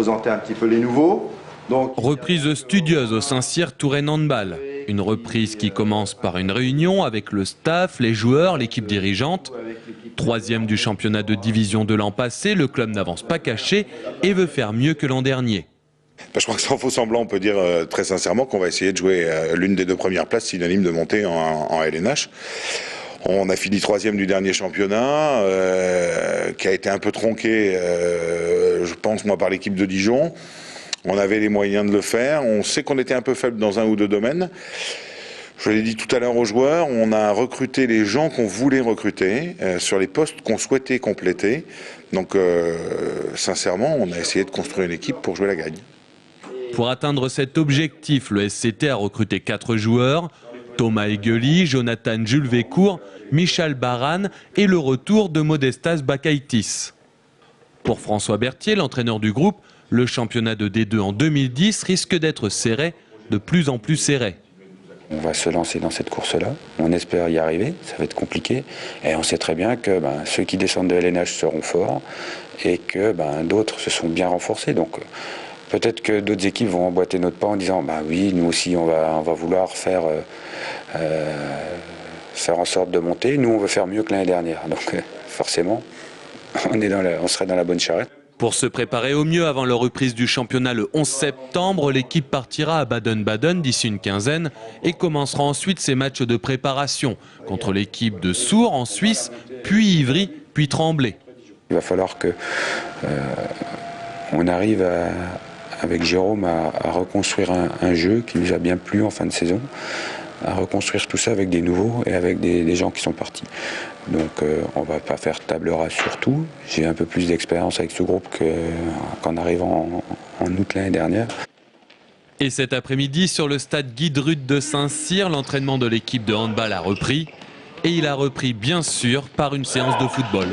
présenter un petit peu les nouveaux. Donc, reprise studieuse au Saint-Cyr Touraine Handball. Une reprise qui commence par une réunion avec le staff, les joueurs, l'équipe dirigeante. 3e du championnat de division de l'an passé, le club n'avance pas caché et veut faire mieux que l'an dernier. Je crois que sans faux semblant, on peut dire très sincèrement qu'on va essayer de jouer l'une des 2 premières places synonyme de monter en LNH. On a fini 3e du dernier championnat, qui a été un peu tronqué, je pense, moi, par l'équipe de Dijon. On avait les moyens de le faire. On sait qu'on était un peu faible dans un ou 2 domaines. Je l'ai dit tout à l'heure aux joueurs, on a recruté les gens qu'on voulait recruter sur les postes qu'on souhaitait compléter. Donc, sincèrement, on a essayé de construire une équipe pour jouer la gagne. Pour atteindre cet objectif, le SCT a recruté 4 joueurs. Thomas Egueli, Jonathan Jules Vécourt, Michel Baran et le retour de Modestas Bakaitis. Pour François Berthier, l'entraîneur du groupe, le championnat de D2 en 2010 risque d'être serré, de plus en plus serré. On va se lancer dans cette course-là, on espère y arriver, ça va être compliqué. Et on sait très bien que ceux qui descendent de LNH seront forts et que d'autres se sont bien renforcés. Donc peut-être que d'autres équipes vont emboîter notre pas en disant oui, nous aussi on va vouloir faire en sorte de monter. Nous on veut faire mieux que l'année dernière. Donc forcément, on serait dans la bonne charrette. Pour se préparer au mieux avant la reprise du championnat le 11 septembre, l'équipe partira à Baden-Baden d'ici une quinzaine et commencera ensuite ses matchs de préparation contre l'équipe de Sourds en Suisse, puis Ivry, puis Tremblay. Il va falloir que on arrive avec Jérôme à reconstruire un jeu qui nous a bien plu en fin de saison, à reconstruire tout ça avec des nouveaux et avec des gens qui sont partis. Donc on ne va pas faire table rase sur tout. J'ai un peu plus d'expérience avec ce groupe qu'en arrivant en août l'année dernière. Et cet après-midi, sur le stade Guy Drude de Saint-Cyr, l'entraînement de l'équipe de handball a repris. Et il a repris bien sûr par une séance de football.